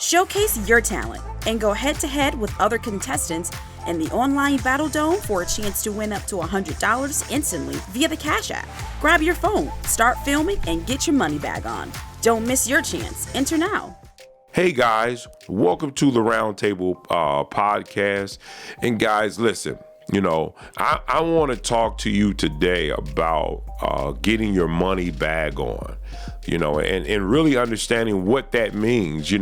Showcase your talent and go head-to-head with other contestants in the online Battle Dome for a chance to win up to $100 instantly via the Cash App. Grab your phone, start filming, and get your money bag on. Don't miss your chance. Enter now. Hey guys, welcome to the Roundtable podcast. And guys, listen, I want to talk to you today about getting your money bag on, and really understanding what that means,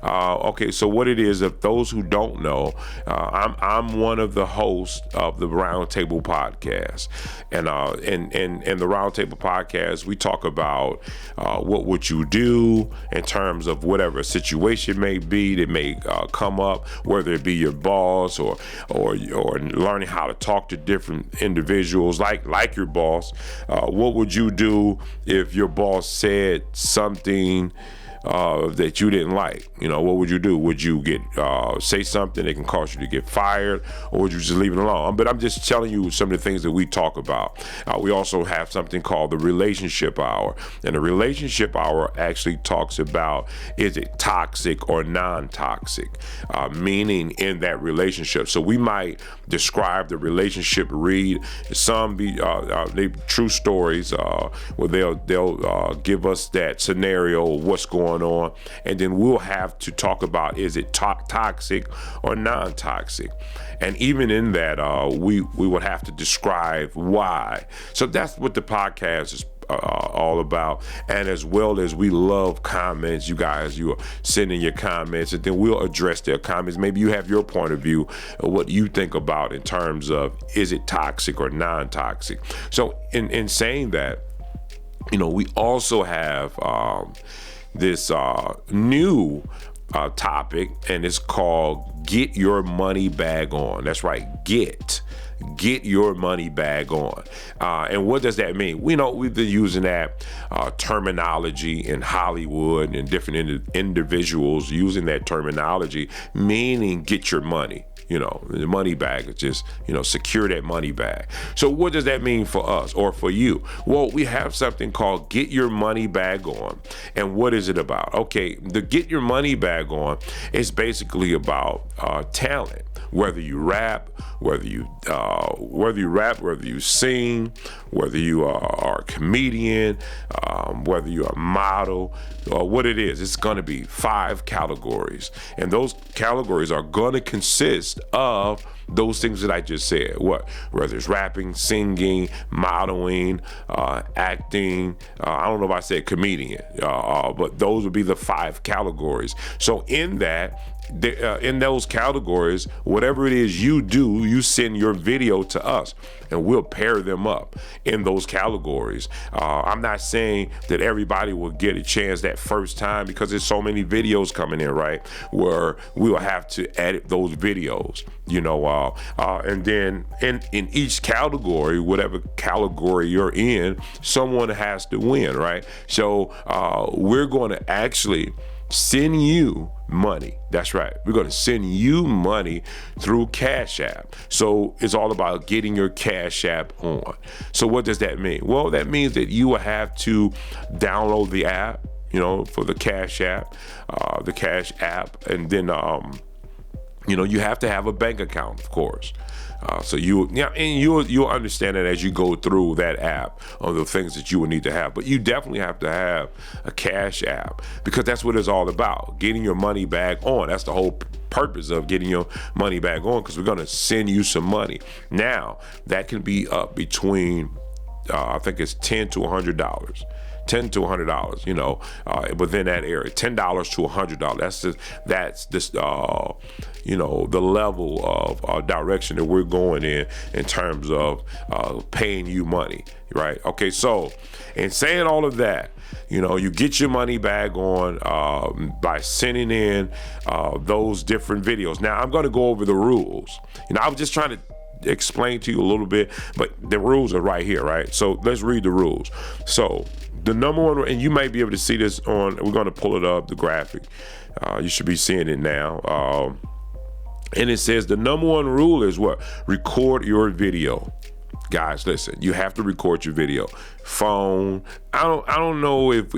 Okay, so what it is, if those who don't know, I'm one of the hosts of the Roundtable podcast. And in the Roundtable podcast, we talk about what would you do in terms of whatever situation may be that may come up, whether it be your boss or learning how to talk to different individuals like your boss. What would you do if your boss said something that you didn't like? What would you do? Would you say something that can cause you to get fired, or would you just leave it alone? But I'm just telling you some of the things that we talk about. We also have something called the relationship hour, and the relationship hour actually talks about, is it toxic or non-toxic, meaning in that relationship. So we might describe the relationship, read some they true stories where they'll give us that scenario of what's going on, and then we'll have to talk about, is it toxic or non-toxic, and even in that we would have to describe why. So that's what the podcast is all about. And as well as, we love comments. You guys, you are sending your comments, and then we'll address their comments. Maybe you have your point of view of what you think about in terms of, is it toxic or non-toxic. So in saying that, we also have this new topic, and it's called Get Your Money Bag On. That's right, get your money bag on. And what does that mean? We've been using that terminology in Hollywood, and different individuals using that terminology, meaning get your money. The money bag is just, secure that money bag. So what does that mean for us or for you? Well, we have something called Get Your Money Bag On. And what is it about? Okay, the Get Your Money Bag On is basically about talent. Whether you rap, whether you sing, whether you are a comedian, whether you're a model, what it is, it's going to be 5 categories. And those categories are going to consist of those things that I just said. Whether it's rapping, singing, modeling, acting, I don't know if I said comedian, but those would be the 5 categories. So in that, in those categories, whatever it is you do, you send your video to us, and we'll pair them up in those categories. I'm not saying that everybody will get a chance that first time, because there's so many videos coming in, right? Where we will have to edit those videos, and then in each category, whatever category you're in, someone has to win, right? So we're going to actually send you money. That's right. We're going to send you money through Cash App. So it's all about getting your Cash App on. So what does that mean? Well, that means that you will have to download the app, for the Cash App, and then, you have to have a bank account, of course. So you'll understand that as you go through that app on the things that you will need to have. But you definitely have to have a Cash App, because that's what it's all about, getting your money bag on. That's the whole purpose of getting your money bag on, because we're going to send you some money. Now, that can be up between, I think it's $10 to $100. $10 to $100, within that area, $10 to $100. That's the level of direction that we're going in terms of paying you money, right? Okay, so in saying all of that, you get your money bag on by sending in those different videos. Now, I'm going to go over the rules. I was just trying to explain to you a little bit, but the rules are right here, right? So let's read the rules. So the number one, and you might be able to see this we're going to pull it up, the graphic. You should be seeing it now. And it says the number one rule is what? Record your video. Guys, listen, you have to record your video. Phone, I don't know if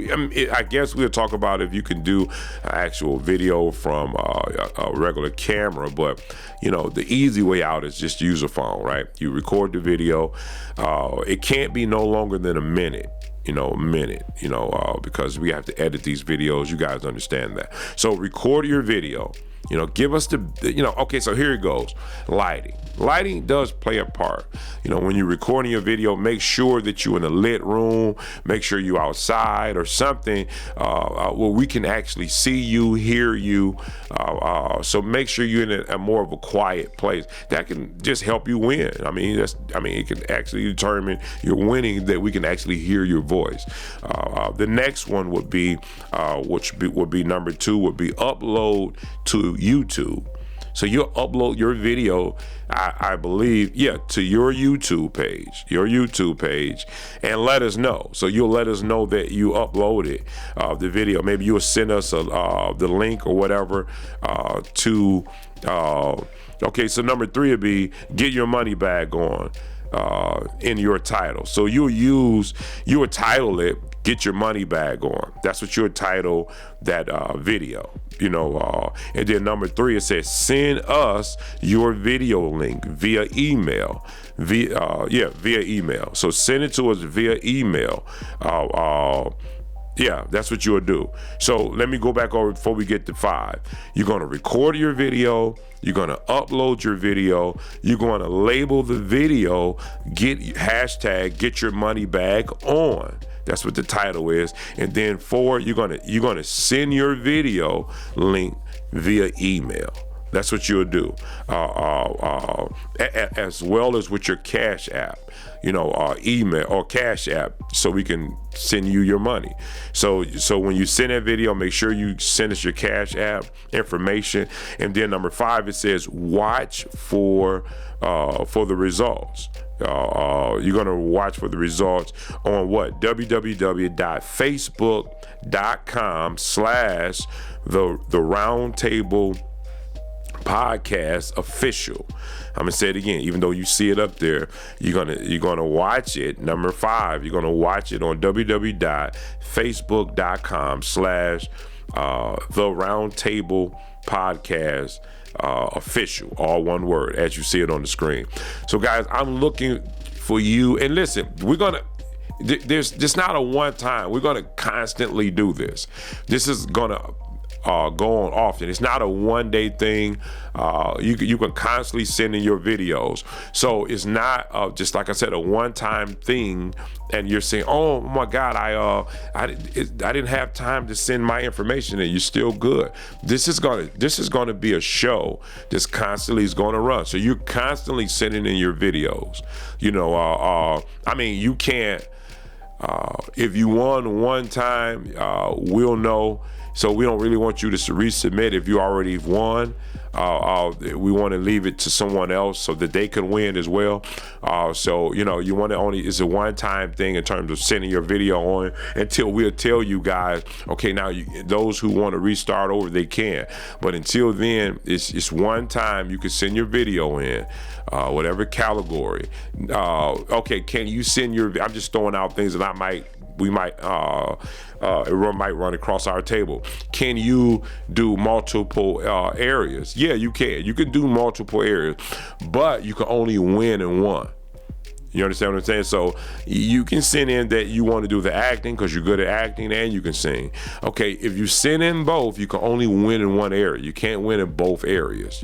I guess we'll talk about if you can do an actual video from a regular camera, but the easy way out is just use a phone, right? You record the video. It can't be no longer than a minute. Because we have to edit these videos. You guys understand that. So record your video. Give us okay, so here it goes. Lighting does play a part. When you're recording your video, make sure that you're in a lit room, make sure you're outside or something where we can actually see you, hear you. So make sure you're in a more of a quiet place. That can just help you win. It can actually determine you're winning, that we can actually hear your voice. The next one would be, would be number 2, would be upload to YouTube. So you'll upload your video, I believe, to your YouTube page, and let us know. So you'll let us know that you uploaded the video. Maybe you'll send us the link or whatever to. Okay, so number 3 would be get your money bag on in your title. So you'll title it, get your money bag on. That's what you'll title that video. And then number 3, it says send us your video link via email. Via email. So send it to us via email. That's what you'll do. So let me go back over before we get to 5. You're going to record your video. You're going to upload your video. You're going to label the video, #get your money bag on. That's what the title is. And then 4, you're gonna send your video link via email. That's what you'll do, as well as with your Cash App, email or Cash App, so we can send you your money. So when you send that video, make sure you send us your Cash App information. And then number 5, it says watch for the results. You're gonna watch for the results on what? www.facebook.com/the Roundtable Podcast Official. I'm gonna say it again, even though you see it up there, you're gonna watch it. Number 5, you're gonna watch it on www.facebook.com/the Roundtable Podcast Official, all one word, as you see it on the screen. So guys, I'm looking for you, and listen, there's just not a one time. We're gonna constantly do this. This is gonna go on often. It's not a one-day thing. You can constantly send in your videos. So it's not just like I said, a one-time thing. And you're saying, "Oh my God, I didn't have time to send my information in." You're still good. This is gonna be a show that's constantly is gonna run. So you're constantly sending in your videos. You can't. If you won one time, we'll know. So we don't really want you to resubmit if you already won. We want to leave it to someone else so that they can win as well. You want to it's a one-time thing in terms of sending your video on until we'll tell you guys, okay, now those who want to restart over, they can. But until then, it's one time you can send your video in, whatever category. Okay, can you send I'm just throwing out things that we might run across our table. Can you do multiple areas? Yeah, you can. You can do multiple areas, but you can only win in one. You understand what I'm saying? So you can send in that you want to do the acting because you're good at acting and you can sing. Okay, if you send in both, you can only win in one area. You can't win in both areas,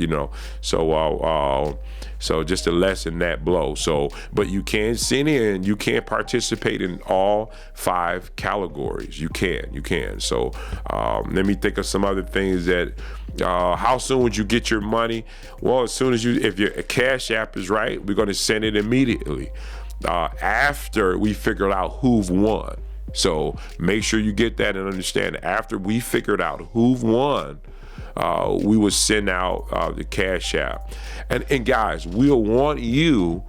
So just to lessen that blow. So, but you can send in, you can participate in all 5 categories. You can. So let me think of some other things that, how soon would you get your money? Well, as soon as if your Cash App is right, we're going to send it immediately after we figured out who've won. So make sure you get that and understand. After we figured out who've won, we would send out the Cash App. And guys, we'll want you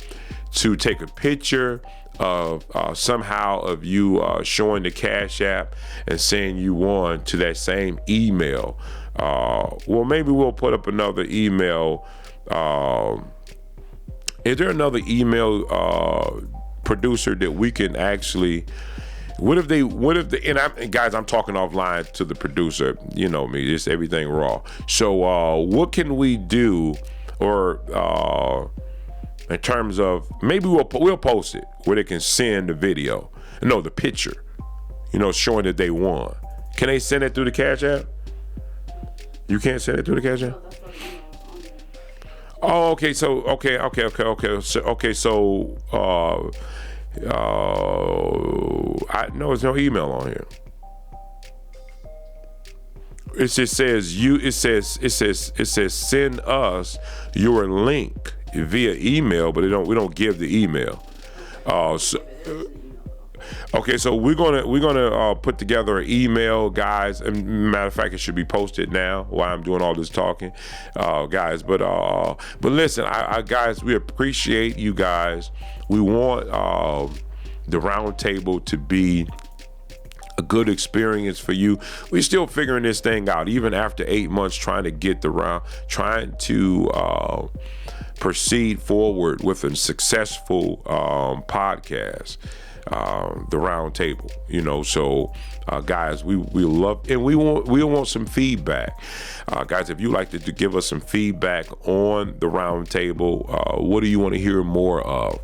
to take a picture of somehow of you showing the Cash App and saying you won to that same email. Well, maybe we'll put up another email Is there another email producer that we can actually? What if and guys, I'm talking offline to the producer. You know me, just everything raw. So what can we do, or in terms of maybe we'll post it where they can send the video, no, the picture, showing that they won. Can they send it through the Cash App? You can't send it through the Cash App. Oh, okay. So okay. So there's no email on here. It just says it says send us your link via email, but we don't give the email. Okay, so we're gonna put together an email, guys. And matter of fact, it should be posted now while I'm doing all this talking, guys. But listen, guys, we appreciate you guys. We want the round table to be a good experience for you. We're still figuring this thing out, even after 8 months, trying to proceed forward with a successful podcast. The round table, so guys, we love, and we want some feedback, guys. If you like to give us some feedback on the round table, what do you want to hear more of,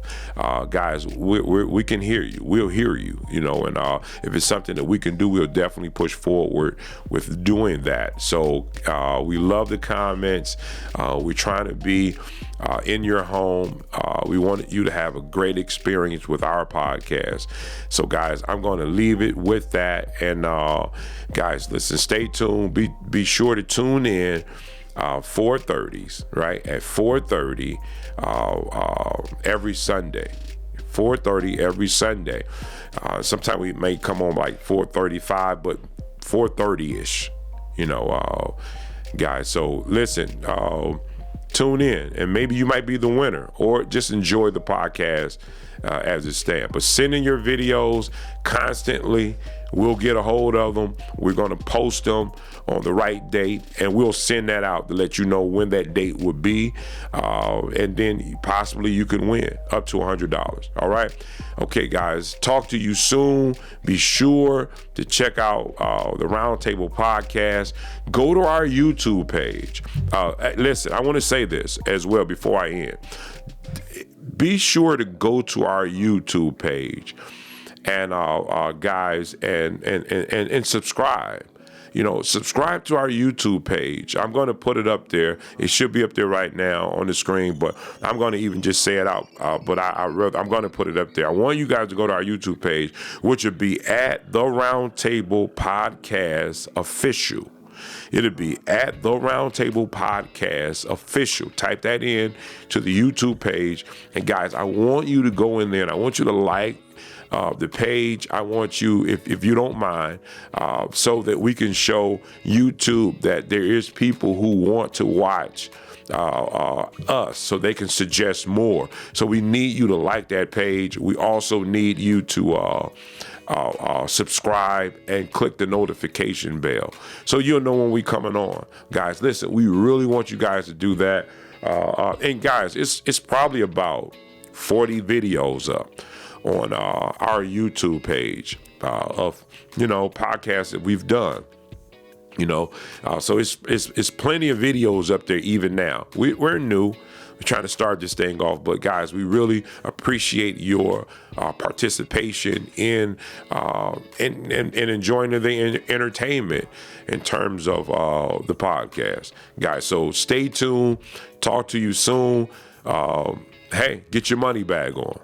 guys? We can hear you. We'll hear you, and if it's something that we can do, we'll definitely push forward with doing that. So we love the comments. We're trying to be in your home. We want you to have a great experience with our podcast. So guys, I'm going to leave it with that. And guys, listen, stay tuned. Be sure to tune in 4:30s, right? At 4:30 every Sunday. 4:30 every Sunday. Sometimes we may come on like 4:35, but 4:30-ish, guys. So listen, tune in, and maybe you might be the winner, or just enjoy the podcast as it stands. But send in your videos constantly. We'll get a hold of them. We're going to post them on the right date, and we'll send that out to let you know when that date would be, and then possibly you can win up to $100. All right? Okay, guys, talk to you soon. Be sure to check out the Roundtable Podcast. Go to our YouTube page. Listen, I want to say this as well before I end. Be sure to go to our YouTube page and guys, and subscribe. Subscribe to our YouTube page. I'm going to put it up there. It should be up there right now on the screen, but I'm going to even just say it out. But I'm going to put it up there. I want you guys to go to our YouTube page, which would be at the Roundtable Podcast Official. It'll be at the Roundtable Podcast Official. Type that in to the YouTube page. And guys, I want you to go in there and I want you to like the page. I want you, if you don't mind, so that we can show YouTube that there is people who want to watch us, so they can suggest more. So we need you to like that page. We also need you to subscribe and click the notification bell so you'll know when we coming on. Guys, listen, we really want you guys to do that. And guys, it's probably about 40 videos up on our YouTube page of podcasts that we've done. So it's plenty of videos up there even now. We're new. We're trying to start this thing off, but guys, we really appreciate your participation in enjoying the entertainment in terms of the podcast, guys. So stay tuned. Talk to you soon. Hey, get your money bag on.